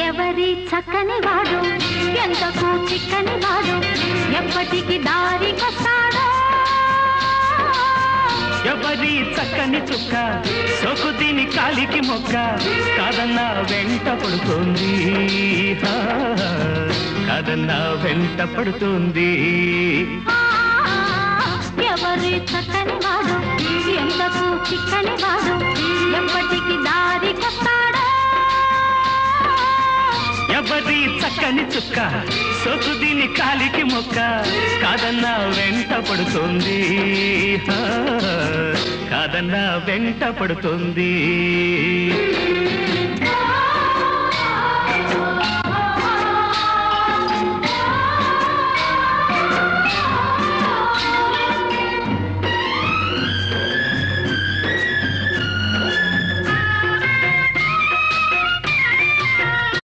ఎవరి చక్కని వాడు ఎంతకు చిక్కని వాడు ఎప్పటికి దారికొస్తాడో ఎవరి చక్కని చుక్క సోకు దీని కాలికి మొక్క కాదన్నా వెంట పడుతుంది కాదన్నా వెంట పడుతుంది ఎవరి చక్కని వాడు ఎంతకు చిక్కని వాడు ఎప్పటికి దారికొస్తాడో ఎవరి చక్కని చుక్క సోకు దీని కాలికి మొక్క కాదన్నా వెంట పడుతుంది కాదన్నా వెంట పడుతుంది